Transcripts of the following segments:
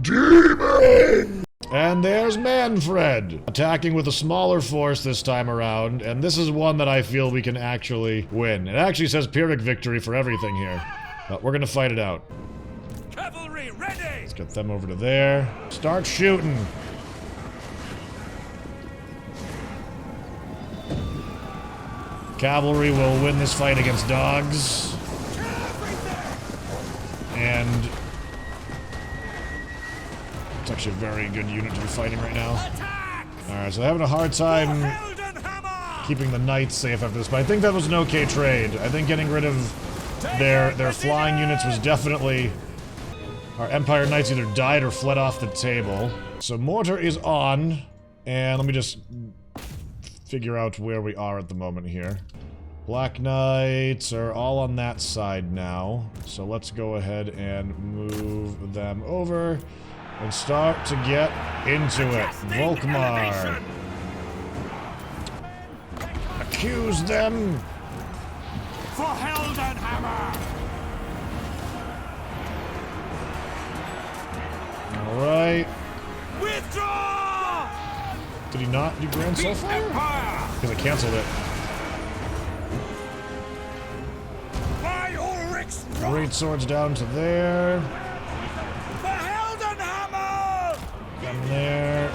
Demon! And there's Manfred, attacking with a smaller force this time around, and this is one that I feel we can actually win. It actually says Pyrrhic victory for everything here, but we're gonna fight it out. Cavalry ready! Let's get them over to there. Start shooting. Cavalry will win this fight against dogs. And it's actually a very good unit to be fighting right now. Alright, so they're having a hard time keeping the knights safe after this, but I think that was an okay trade. I think getting rid of their flying units was definitely... Our Empire Knights either died or fled off the table. So mortar is on, and let me just figure out where we are at the moment here. Black Knights are all on that side now, so let's go ahead and move them over and start to get into it. Volkmar. Accuse them. For Heldenhammer! Alright. Withdraw! Did he not do Grand Soulfire? Because I canceled it. By Ulrich's Great swords down to there. For Heldenhammer! Them there.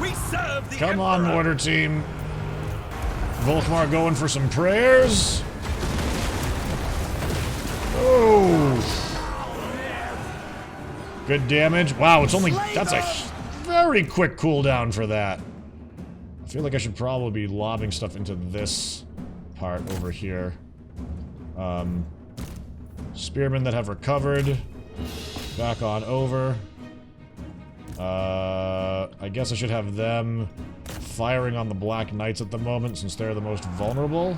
We serve the Come on, mortar team. Volkmar going for some prayers. Oh. Good damage. Wow, it's only... That's a very quick cooldown for that. I feel like I should probably be lobbing stuff into this part over here. Spearmen that have recovered. Back on over. I guess I should have them firing on the Black Knights at the moment since they're the most vulnerable.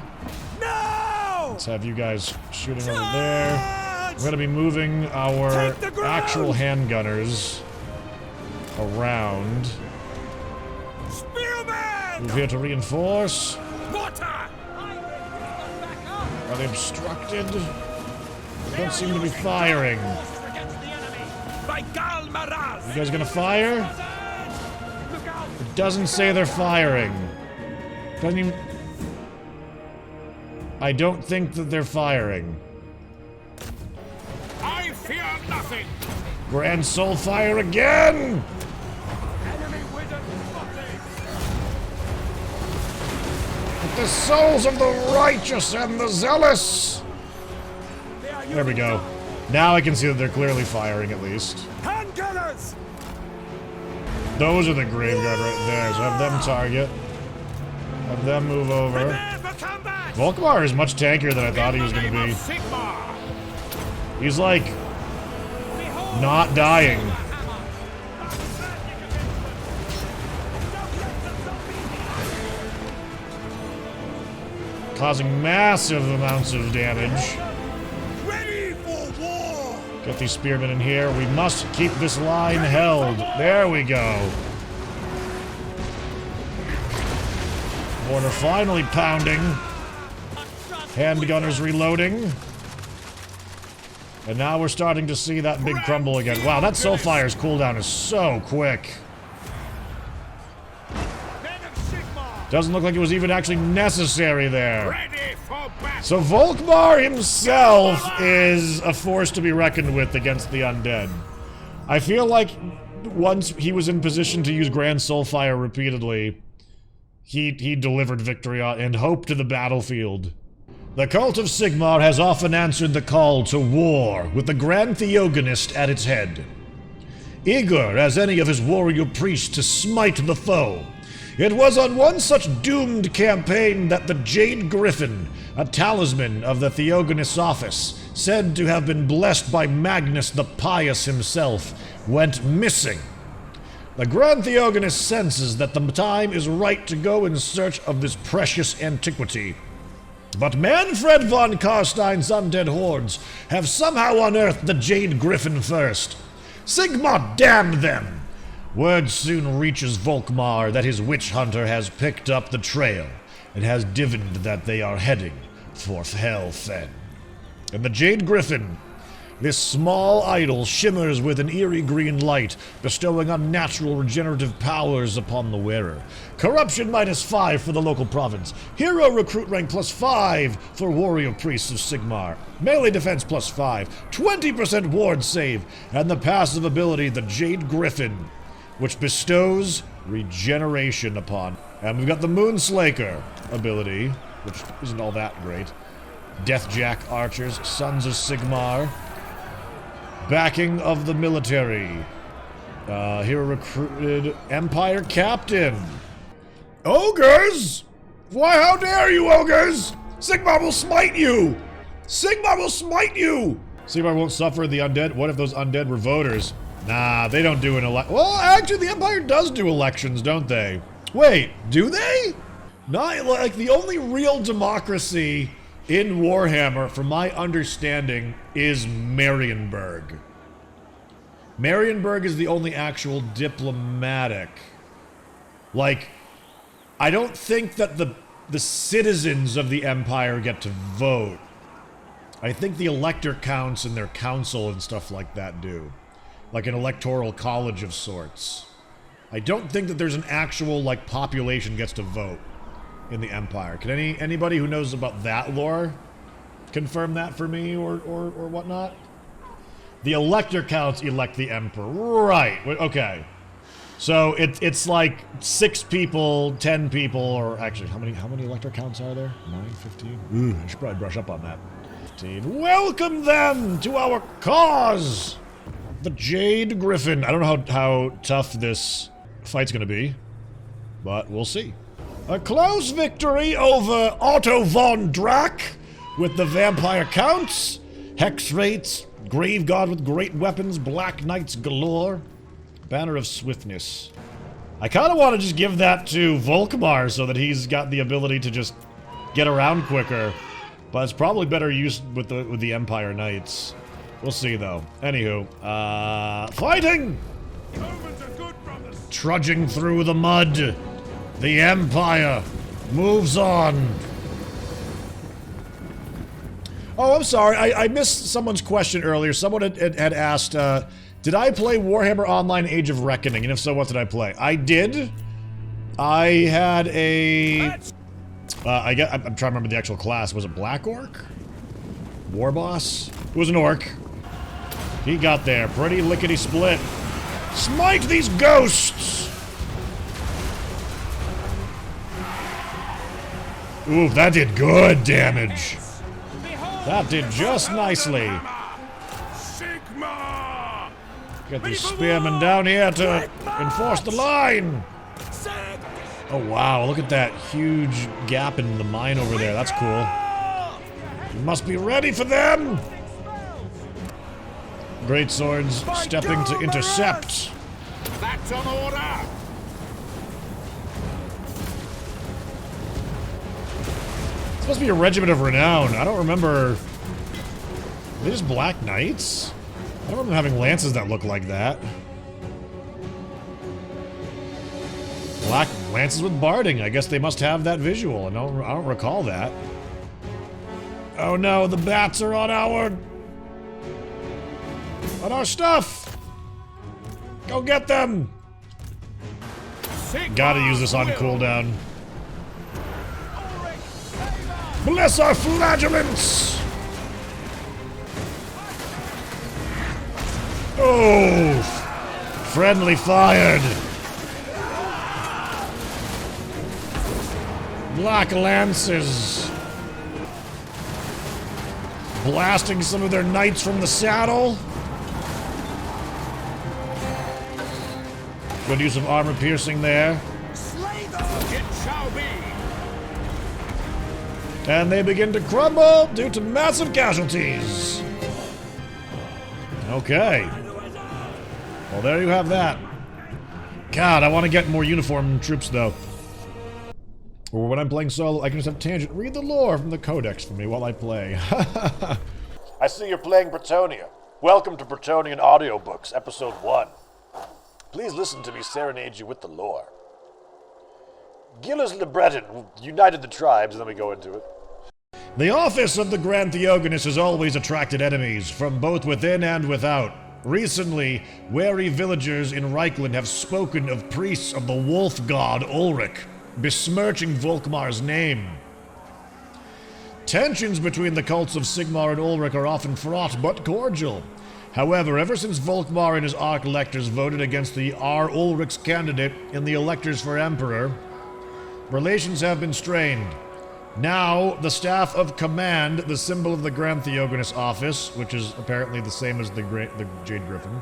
No! Let's have you guys shooting over there. We're gonna be moving our actual handgunners around. Spearman! Move here to reinforce. Water! Are they obstructed? They don't seem to be firing. By Galmaraz! You guys gonna fire? It doesn't say they're firing. Doesn't even... I don't think that they're firing. I fear nothing! Grand Soul fire again! Enemy wizard spotted! With the souls of the righteous and the zealous! There we go. Now I can see that they're clearly firing at least. Hand gunners! Those are the graveyard right there, so have them target. Have them move over. Prepare for combat! Volkmar is much tankier than I thought he was going to be. Sigmar! He's like... not dying. Causing massive amounts of damage. Ready for war! Get these spearmen in here. We must keep this line held. There we go. Mortar finally pounding. Handgunners reloading. And now we're starting to see that big crumble again. Wow, that Soulfire's cooldown is so quick. Doesn't look like it was even actually necessary there. Ready for battle! So Volkmar himself is a force to be reckoned with against the undead. I feel like once he was in position to use Grand Soulfire repeatedly, he delivered victory and hope to the battlefield. The cult of Sigmar has often answered the call to war, with the Grand Theogonist at its head. Eager as any of his warrior priests to smite the foe, it was on one such doomed campaign that the Jade Griffin, a talisman of the Theogonist's office, said to have been blessed by Magnus the Pious himself, went missing. The Grand Theogonist senses that the time is right to go in search of this precious antiquity. But Manfred von Karstein's undead hordes have somehow unearthed the Jade Griffin first. Sigmar damn them! Word soon reaches Volkmar that his witch hunter has picked up the trail and has divined that they are heading for Hellfen. And the Jade Griffin This small idol shimmers with an eerie green light, bestowing unnatural regenerative powers upon the wearer. Corruption -5 for the local province. Hero recruit rank +5 for warrior priests of Sigmar. Melee defense +5. 20% ward save. And the passive ability, the Jade Griffin, which bestows regeneration upon. And we've got the Moonslaker ability, which isn't all that great. Deathjack archers, Sons of Sigmar. Backing of the military. Hero recruited Empire Captain. Ogres? Why, how dare you, ogres? Sigmar will smite you! Sigmar will smite you! Sigmar won't suffer the undead. What if those undead were voters? Nah, they don't do an election. Well, actually, the Empire does do elections, don't they? Wait, do they? Not like the only real democracy in Warhammer, from my understanding, is Marienburg. Marienburg is the only actual diplomatic. Like, I don't think that the citizens of the Empire get to vote. I think the elector counts and their council and stuff like that do. Like an electoral college of sorts. I don't think that there's an actual, like, population gets to vote in the Empire. Can anybody who knows about that lore confirm that for me or whatnot? The elector counts elect the Emperor. Right. Okay. So it's like 6 people, 10 people, or actually, how many elector counts are there? 9, 15? Ooh, I should probably brush up on that. 15. Welcome them to our cause! The Jade Griffin. I don't know how tough this fight's gonna be, but we'll see. A close victory over Otto von Drac with the Vampire Counts, Hex Rates, Grave God with great weapons, Black Knights galore, Banner of Swiftness. I kind of want to just give that to Volkmar so that he's got the ability to just get around quicker, but it's probably better used with the Empire Knights. We'll see though. Anywho, fighting! Trudging through the mud. The Empire moves on. Oh, I'm sorry. I missed someone's question earlier. Someone had asked, did I play Warhammer Online Age of Reckoning? And if so, what did I play? I did. I had a... I'm trying to remember the actual class. Was it Black Orc? War Boss? It was an Orc. He got there. Pretty lickety-split. Smite these ghosts! Ooh, that did good damage. That did just nicely. Get these spearmen down here to enforce the line. Oh wow, look at that huge gap in the mine over there. That's cool. You must be ready for them. Great swords stepping to intercept. That's on order. It's supposed to be a regiment of renown. I don't remember. Are they just Black Knights? I don't remember having lances that look like that. Black lances with barding. I guess they must have that visual. I don't recall that. Oh no, the bats are on our stuff. Go get them. Gotta use this on cooldown. Bless our flagellants! Oh! Friendly fired! Black lances! Blasting some of their knights from the saddle. Good use of armor piercing there. And they begin to crumble due to massive casualties. Okay. Well, there you have that. God, I want to get more uniformed troops, though. Or when I'm playing solo, I can just have tangent. Read the lore from the codex for me while I play. I see you're playing Bretonia. Welcome to Bretonian Audiobooks, Episode 1. Please listen to me serenade you with the lore. Gilles Le Breton united the tribes, and then we go into it. The office of the Grand Theogonist has always attracted enemies, from both within and without. Recently, wary villagers in Reichland have spoken of priests of the wolf god Ulrich, besmirching Volkmar's name. Tensions between the cults of Sigmar and Ulrich are often fraught but cordial. However, ever since Volkmar and his Arch-Electors voted against the R. Ulrich's candidate in the electors for Emperor, relations have been strained. Now, the Staff of Command, the symbol of the Grand Theogonist office, which is apparently the same as the Jade Griffin,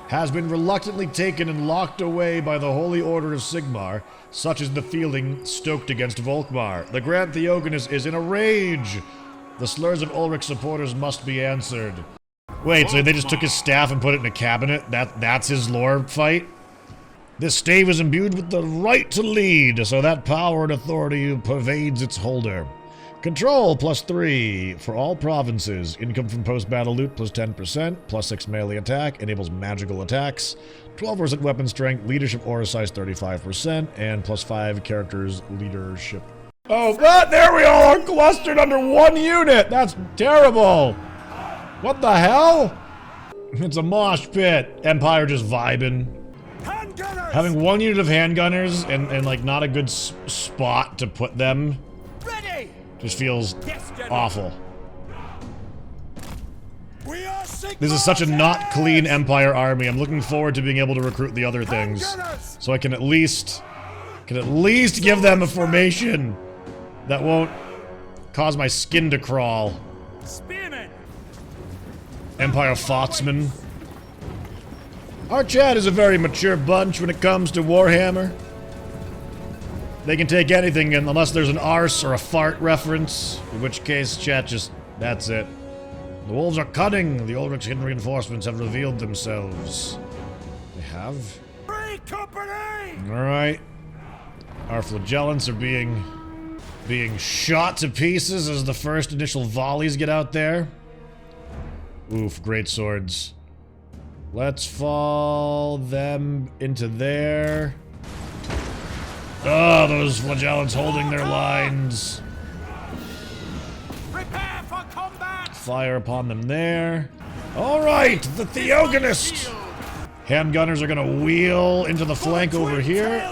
has been reluctantly taken and locked away by the Holy Order of Sigmar, such is the feeling stoked against Volkmar. The Grand Theogonist is in a rage. The slurs of Ulrich's supporters must be answered. Wait, so they just took his staff and put it in a cabinet? That's his lore fight? This stave is imbued with the right to lead, so that power and authority pervades its holder. Control +3 for all provinces. Income from post-battle loot +10%, +6 melee attack, enables magical attacks, 12% weapon strength, leadership aura size 35%, and +5 characters leadership. Oh, but there we all are clustered under one unit! That's terrible! What the hell? It's a mosh pit. Empire just vibing. Having one unit of handgunners and like not a good spot to put them just feels awful. This is such a not clean Empire army. I'm looking forward to being able to recruit the other things, so I can at least give them a formation that won't cause my skin to crawl. Empire Fotsman. Our chat is a very mature bunch when it comes to Warhammer. They can take anything unless there's an arse or a fart reference, in which case chat just, that's it. The wolves are cunning. The Ulrich's hidden reinforcements have revealed themselves. They have? Free company! Alright. Our flagellants are being shot to pieces as the first initial volleys get out there. Oof, great swords. Let's fall them into there. Oh, those flagellants holding their lines. Prepare for combat. Fire upon them there. Alright, the Theogonist! Handgunners are gonna wheel into the flank over here.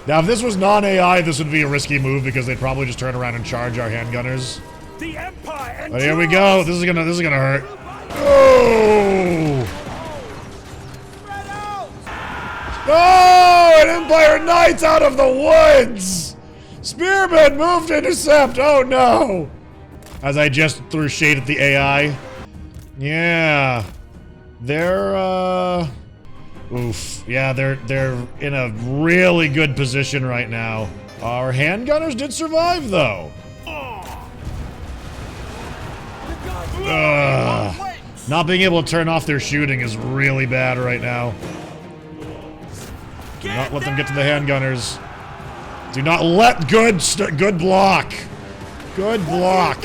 Now, if this was non-AI, this would be a risky move because they'd probably just turn around and charge our handgunners. The Empire. But here we go. This is gonna hurt. Oh! Oh, an Empire Knight's out of the woods! Spearmen, move to intercept! Oh no! As I just threw shade at the AI. Yeah. They're, oof. Yeah, they're in a really good position right now. Our handgunners did survive, though. Not being able to turn off their shooting is really bad right now. Do not let them get to the handgunners. Do not let good block. Good block.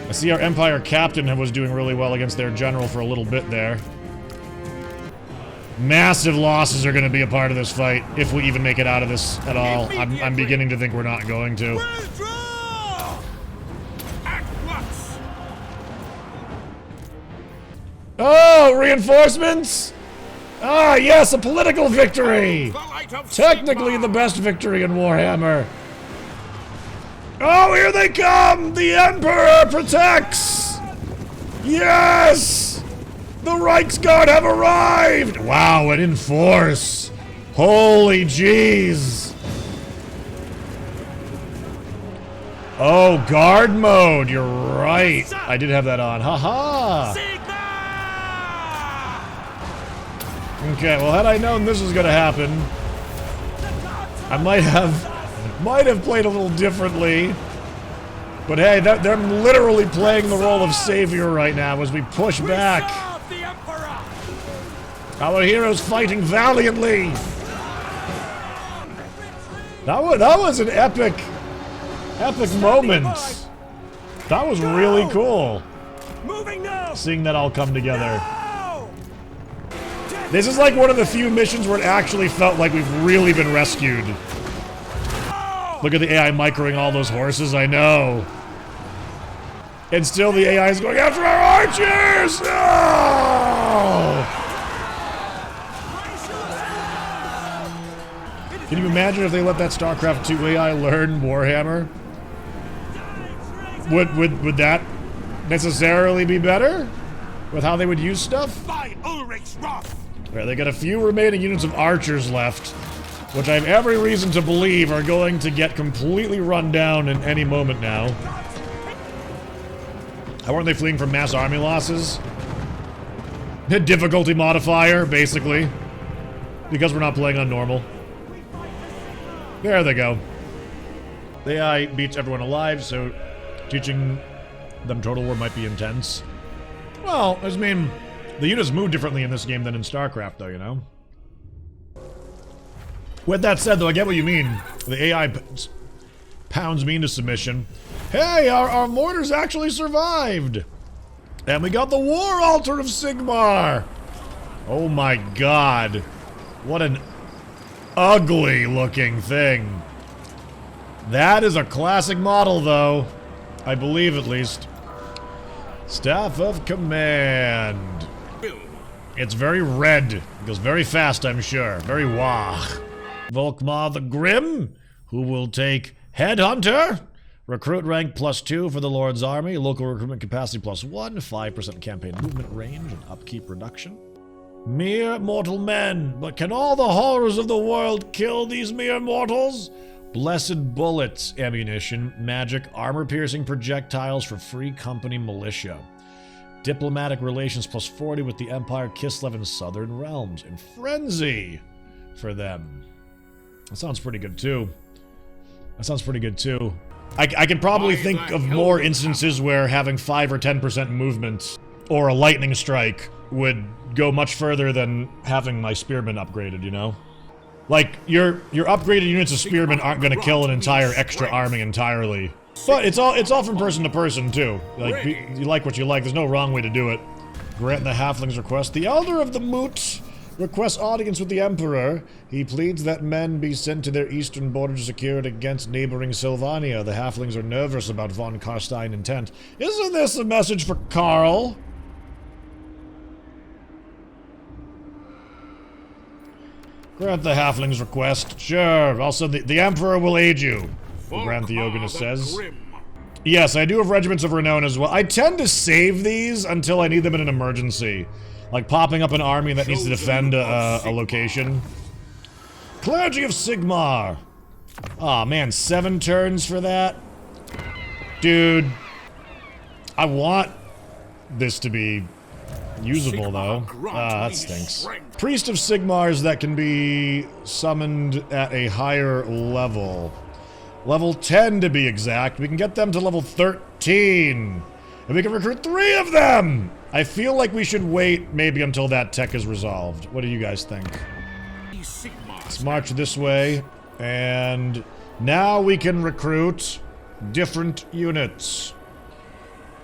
I see our Empire captain was doing really well against their general for a little bit there. Massive losses are going to be a part of this fight, if we even make it out of this at all. I'm beginning to think we're not going to. Oh, reinforcements! Ah, yes, a political victory! Technically the best victory in Warhammer. Oh, here they come! The Emperor protects! Yes! The Reichsguard have arrived! Wow, and in force! Holy jeez! Oh, guard mode, you're right. I did have that on. Haha! Okay, well, had I known this was gonna happen, I might have played a little differently. But hey, they're literally playing the role of savior right now as we push back. Our heroes fighting valiantly. That was an epic moment. That was really cool. Seeing that all come together. This is like one of the few missions where it actually felt like we've really been rescued. Look at the AI microing all those horses, I know. And still the AI is going after our archers! No! Can you imagine if they let that StarCraft 2 AI learn Warhammer? Would that necessarily be better? With how they would use stuff? By Ulrich's wrath! Right, they got a few remaining units of archers left, which I have every reason to believe are going to get completely run down in any moment now. How aren't they fleeing from mass army losses? A difficulty modifier, basically. Because we're not playing on normal. There they go. The AI beats everyone alive, so teaching them Total War might be intense. Well, I mean, the units move differently in this game than in StarCraft, though, you know? With that said, though, I get what you mean. The AI pounds me into submission. Hey, our mortars actually survived! And we got the War Altar of Sigmar! Oh my god. What an ugly looking thing. That is a classic model, though. I believe, at least. Staff of Command. It's very red. It goes very fast, I'm sure. Very wah. Volkmar the Grim, who will take Headhunter. Recruit rank +2 for the Lord's Army. Local recruitment capacity +1. 5% campaign movement range and upkeep reduction. Mere mortal men, but can all the horrors of the world kill these mere mortals? Blessed bullets, ammunition, magic, armor-piercing projectiles for free company militia. Diplomatic relations +40 with the Empire, Kislev, and Southern Realms. And Frenzy for them. That sounds pretty good, too. That sounds pretty good, too. I can probably think of more instances where having 5 or 10% movement or a lightning strike would go much further than having my spearmen upgraded, you know? Like, your upgraded units of spearmen aren't gonna kill an entire extra army entirely. But it's all from person to person, too. Like, you like what you like, there's no wrong way to do it. Grant the halfling's request. The Elder of the Moot requests audience with the Emperor. He pleads that men be sent to their eastern border to secure it against neighboring Sylvania. The halflings are nervous about von Karstein intent. Isn't this a message for Karl? Grant the halfling's request. Sure. Also, the Emperor will aid you, the Grand Theogonist says. Yes, I do have regiments of renown as well. I tend to save these until I need them in an emergency. Like popping up an army that needs to defend a location. Clergy of Sigmar. Aw, man, 7 turns for that? Dude. I want this to be usable, though. Ah, that stinks. Priest of Sigmars that can be summoned at a higher level. Level 10 to be exact. We can get them to level 13. And we can recruit 3 of them! I feel like we should wait maybe until that tech is resolved. What do you guys think? Let's march this way. And now we can recruit different units.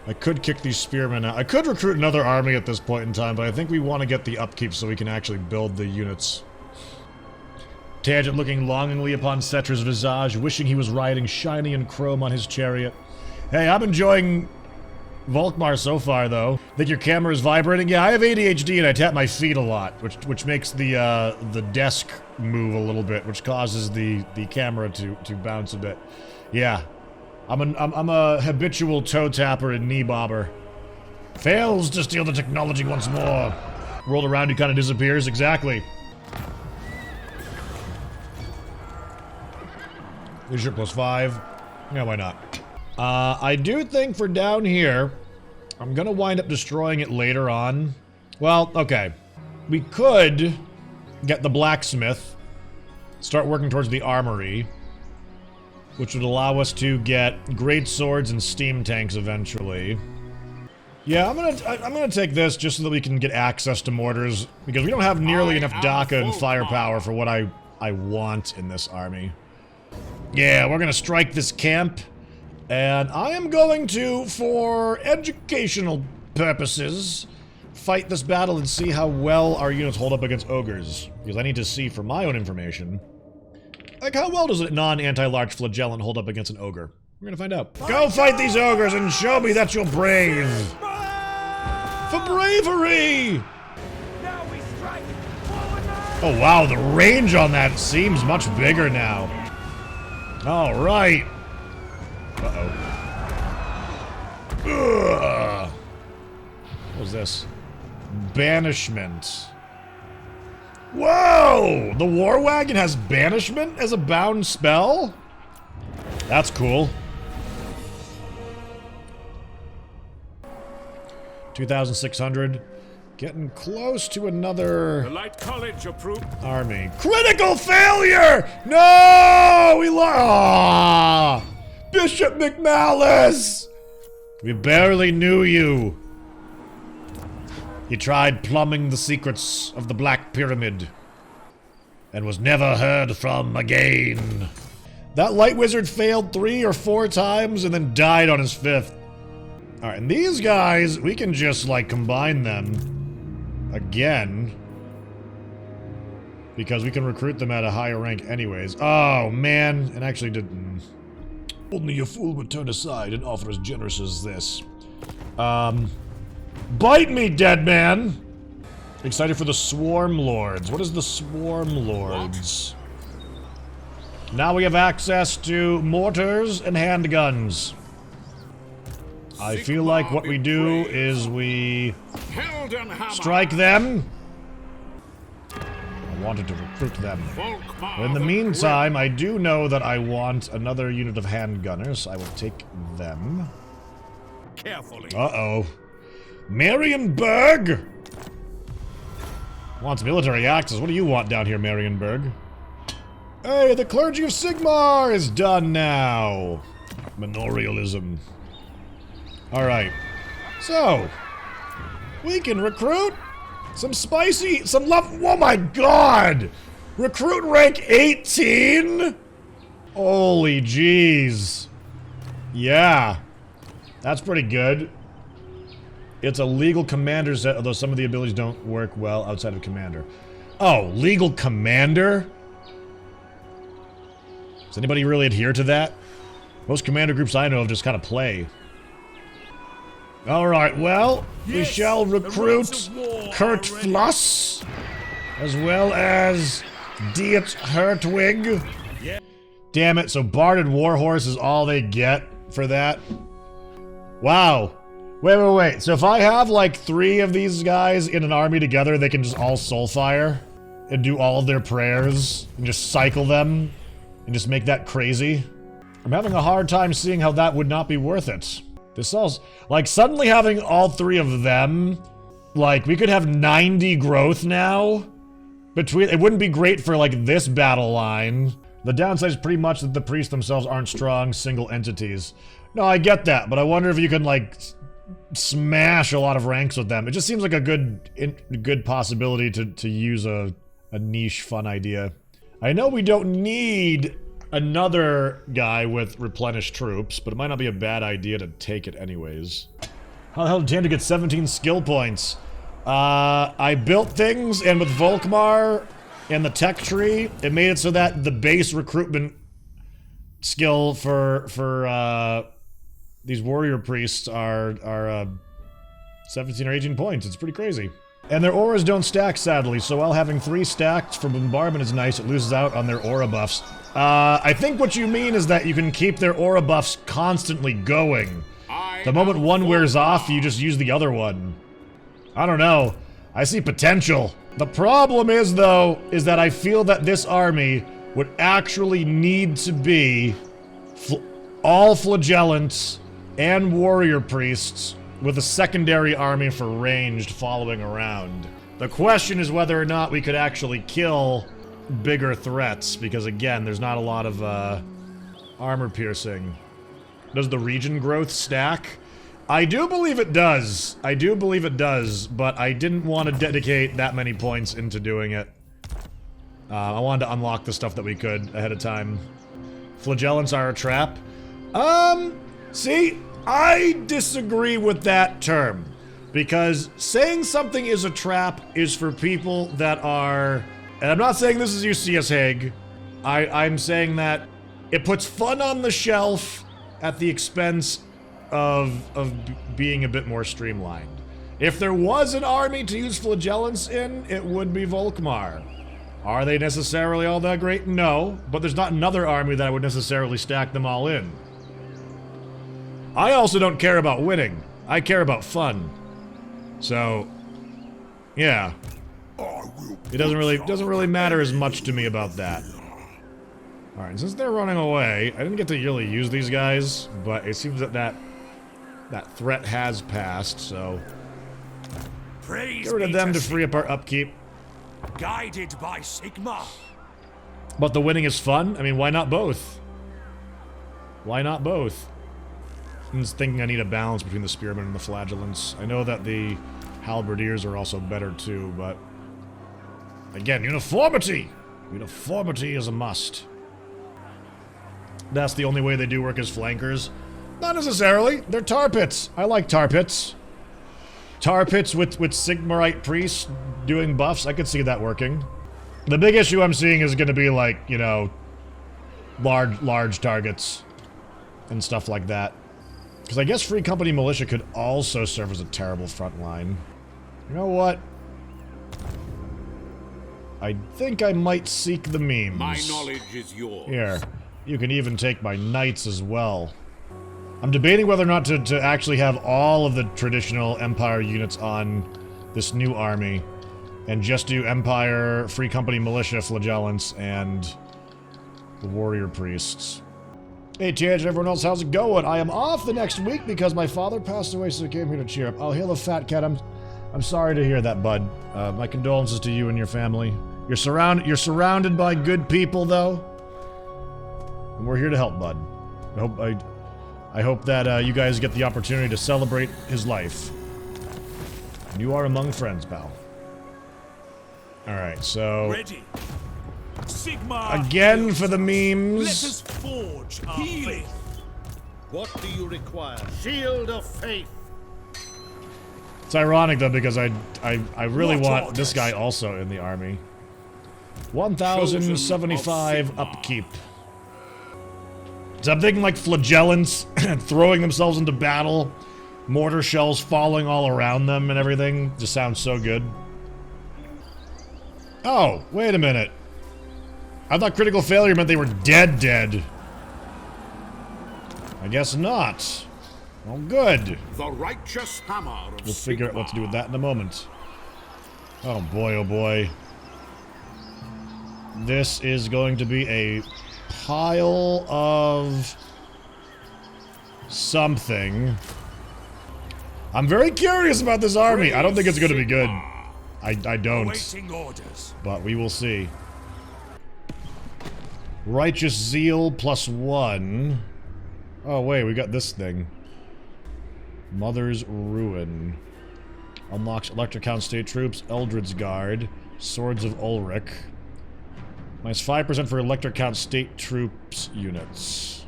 I could kick these spearmen out. I could recruit another army at this point in time, but I think we want to get the upkeep so we can actually build the units. Tangent looking longingly upon Cetra's visage, wishing he was riding shiny and chrome on his chariot. Hey, I'm enjoying Volkmar so far, though. Think your camera is vibrating? Yeah, I have ADHD and I tap my feet a lot, which makes the desk move a little bit, which causes the camera to bounce a bit. Yeah, I'm a habitual toe tapper and knee bobber. Fails to steal the technology once more. Rolled around, he kind of disappears. Exactly. Leadership +5. Yeah, why not? I do think for down here, I'm gonna wind up destroying it later on. Well, okay. We could get the blacksmith, start working towards the armory, which would allow us to get great swords and steam tanks eventually. Yeah, I'm gonna take this just so that we can get access to mortars, because we don't have nearly enough Daka and firepower for what I want in this army. Yeah, we're gonna strike this camp. And I am going to, for educational purposes, fight this battle and see how well our units hold up against ogres. Because I need to see, for my own information, Like, how well does a non-anti-large flagellant hold up against an ogre? We're gonna find out. Go fight these ogres and show me that you're brave! For bravery! Now we strike. Forward now. Oh wow, the range on that seems much bigger now. Alright. Uh-oh. Ugh. What was this? Banishment. Whoa! The War Wagon has Banishment as a bound spell? That's cool. 2,600. Getting close to The another Light College approved. army. Critical failure! No! We lost! Bishop McMalice! We barely knew you. He tried plumbing the secrets of the Black Pyramid and was never heard from again. That light wizard failed 3 or 4 times and then died on his 5th. Alright, and these guys, we can just, like, combine them again. Because we can recruit them at a higher rank anyways. Oh, man. And actually didn't. Only a fool would turn aside and offer as generous as this. Bite me, dead man! Excited for the Swarm Lords. What is the Swarm Lords? Now we have access to mortars and handguns. I feel like what we do is we strike them. I wanted to recruit them. But in the meantime, I do know that I want another unit of handgunners. I will take them. Carefully. Uh-oh. Marienburg! Wants military access. What do you want down here, Marienburg? Hey, the clergy of Sigmar is done now. Manorialism. Alright. So, we can recruit some spicy, some love. Oh my god! Recruit rank 18? Holy jeez. Yeah. That's pretty good. It's a legal commander set, although some of the abilities don't work well outside of commander. Oh, legal commander? Does anybody really adhere to that? Most commander groups I know of just kind of play. Alright, well, we shall recruit Kurt Fluss, as well as Diet Hertwig. Damn it, so Barded Warhorse is all they get for that? Wow. Wait. So if I have like 3 of these guys in an army together, they can just all soulfire and do all of their prayers and just cycle them and just make that crazy. I'm having a hard time seeing how that would not be worth it. This also, like, suddenly having all 3 of them, like, we could have 90 growth now. It wouldn't be great for, like, this battle line. The downside is pretty much that the priests themselves aren't strong single entities. No, I get that, but I wonder if you can, like, smash a lot of ranks with them. It just seems like a good possibility to use a niche fun idea. I know we don't need another guy with replenished troops, but it might not be a bad idea to take it anyways. How the hell did Tander get 17 skill points? I built things, and with Volkmar and the tech tree, it made it so that the base recruitment skill for these warrior priests are 17 or 18 points. It's pretty crazy. And their auras don't stack, sadly, so while having 3 stacked for bombardment is nice, it loses out on their aura buffs. I think what you mean is that you can keep their aura buffs constantly going. The moment one wears off, you just use the other one. I don't know. I see potential. The problem is, though, is that I feel that this army would actually need to be all flagellants and warrior priests with a secondary army for ranged following around. The question is whether or not we could actually kill bigger threats, because again, there's not a lot of armor piercing. Does the region growth stack? I do believe it does. I do believe it does, but I didn't want to dedicate that many points into doing it. I wanted to unlock the stuff that we could ahead of time. Flagellants are a trap. See, I disagree with that term. Because saying something is a trap is for people that are... And I'm not saying this is you, C.S. Haig. I'm saying that it puts fun on the shelf at the expense of being a bit more streamlined. If there was an army to use flagellants in, it would be Volkmar. Are they necessarily all that great? No, but there's not another army that I would necessarily stack them all in. I also don't care about winning. I care about fun. So, yeah. It doesn't really matter as much to me about that. Alright, since they're running away, I didn't get to really use these guys, but it seems that threat has passed, so get rid of them to free up our upkeep. Guided by Sigma. But the winning is fun? I mean, why not both? Why not both? I'm just thinking I need a balance between the spearmen and the flagellants. I know that the halberdiers are also better too, but again, uniformity! Uniformity is a must. That's the only way they do work as flankers. Not necessarily. They're tar pits. I like tar pits. Tar pits with Sigmarite priests doing buffs. I could see that working. The big issue I'm seeing is going to be like, you know, large targets and stuff like that. Because I guess Free Company Militia could also serve as a terrible front line. You know what? I think I might seek the memes. My knowledge is yours. Here. You can even take my knights as well. I'm debating whether or not to actually have all of the traditional Empire units on this new army. And just do Empire, Free Company Militia, Flagellants, and the Warrior Priests. Hey TH, everyone else, how's it going? I am off the next week because my father passed away, so I came here to cheer up. Oh, hail the fat cat. I'm sorry to hear that, bud. My condolences to you and your family. You're surrounded by good people, though. And we're here to help, bud. I hope that you guys get the opportunity to celebrate his life. And you are among friends, pal. Alright, so... Ready. Sigma again for the memes. Let us forge our faith. What do you require? Shield of faith. It's ironic though because I really What want orders? this guy also in the army. 1,075 upkeep. So I'm thinking like flagellants throwing themselves into battle, mortar shells falling all around them and everything. Just sounds so good. Oh, wait a minute. I thought critical failure meant they were dead. I guess not. Well, good. The righteous hammer of We'll figure out what to do with that in a moment. Oh boy, oh boy. This is going to be a pile of something. I'm very curious about this army. I don't think it's going to be good. I don't. Awaiting orders. But we will see. Righteous Zeal +1. Oh wait, we got this thing. Mother's Ruin. Unlocks Elector Count State Troops, Eldred's Guard, Swords of Ulrich. -5% for Elector Count State Troops units.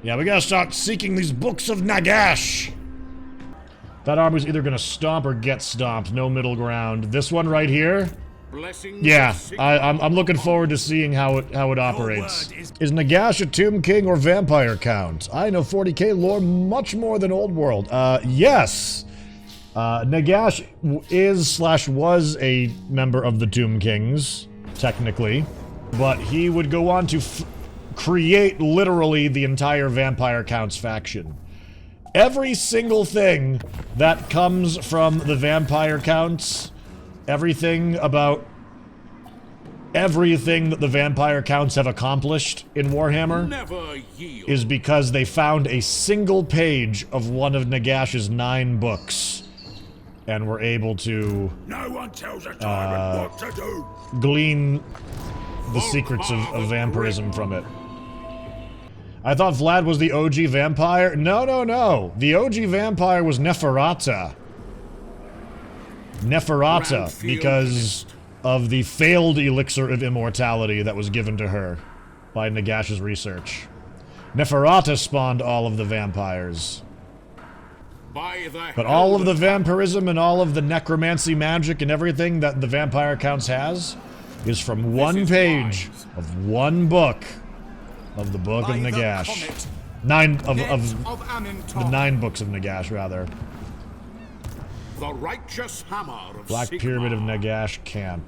Yeah, we gotta start seeking these books of Nagash! That army's either gonna stomp or get stomped, no middle ground. This one right here? blessings. Yeah, of Sigma. I'm looking forward to seeing how it operates. Is Nagash a Tomb King or Vampire Count? I know 40k lore much more than Old World. Yes. Nagash is/was a member of the Tomb Kings, technically, but he would go on to create literally the entire Vampire Counts faction. Every single thing that comes from the Vampire Counts, everything about everything that the Vampire Counts have accomplished in Warhammer Never yield. is because they found a single page of one of Nagash's 9 books and were able to No one tells a tyrant what to do. glean the secrets of vampirism from it. I thought Vlad was the OG vampire. No. The OG vampire was Neferata. Because of the failed elixir of immortality that was given to her by Nagash's research. Neferata spawned all of the vampires. But all of the vampirism and all of the necromancy magic and everything that the Vampire Counts has is from one page of one book of the Book of Nagash. The 9 books of Nagash, rather. The righteous hammer of Black Sigmar. Pyramid of Nagash camp.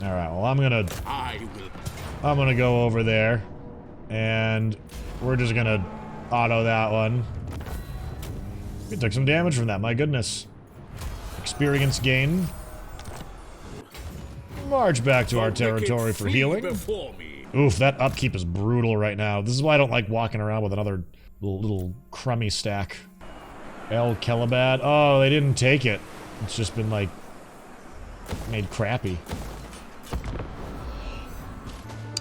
All right. Well, I'm gonna go over there, and we're just gonna auto that one. We took some damage from that. My goodness. Experience gain. March back to our territory for healing. Oof, that upkeep is brutal right now. This is why I don't like walking around with another little crummy stack. El Kelabad. Oh, they didn't take it. It's just been, like, made crappy.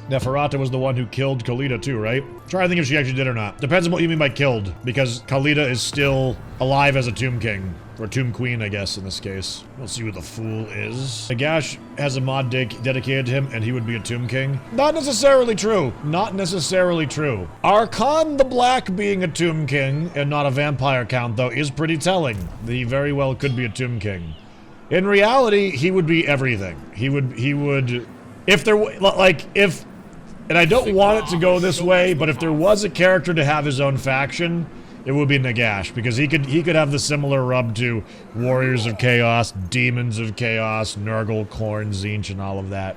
Neferata was the one who killed Khalida too, right? Try to think if she actually did or not. Depends on what you mean by killed, because Khalida is still alive as a Tomb King. Or Tomb Queen, I guess, in this case. We'll see who the fool is. Nagash has a mod dedicated to him, and he would be a Tomb King. Not necessarily true. Not necessarily true. Archon the Black being a Tomb King, and not a vampire count, though, is pretty telling. He very well could be a Tomb King. In reality, he would be everything. He would... If there were... Like, if... And I don't want it to go this way, but if there was a character to have his own faction, it would be Nagash, because he could have the similar rub to Warriors of Chaos, Demons of Chaos, Nurgle, Khorne, Tzeentch, and all of that.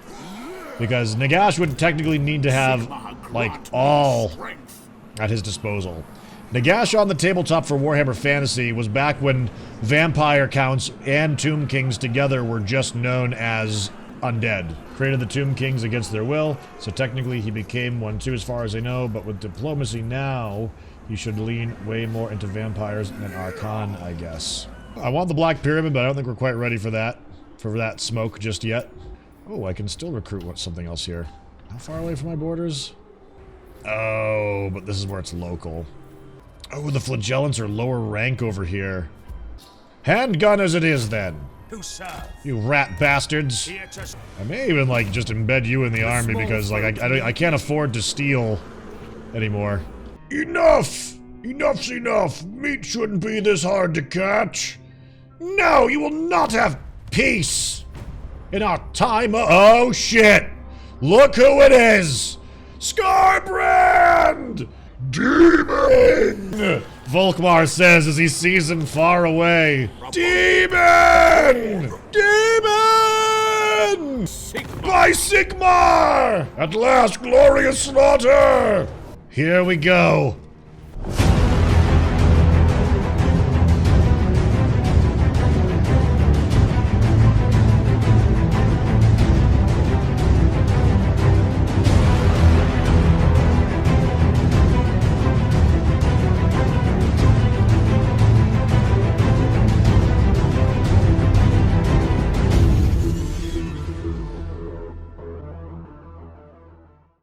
Because Nagash would technically need to have, like, all at his disposal. Nagash on the tabletop for Warhammer Fantasy was back when vampire counts and Tomb Kings together were just known as undead. Created the Tomb Kings against their will, so technically he became one too as far as I know, but with diplomacy now, he should lean way more into vampires than Archon, I guess. I want the Black Pyramid, but I don't think we're quite ready for that smoke just yet. Oh, I can still recruit something else here. How far away from my borders? Oh, but this is where it's local. Oh, the Flagellants are lower rank over here. Handgun as it is, then. You rat bastards. I may even, like, just embed you in the army because, like, I can't afford to steal anymore. Enough! Enough's enough! Meat shouldn't be this hard to catch. No, you will not have peace in our time of— oh, shit! Look who it is! Scarbrand! Demon! Volkmar says as he sees him far away. Demon! Demon! By Sigmar! At last, glorious slaughter! Here we go.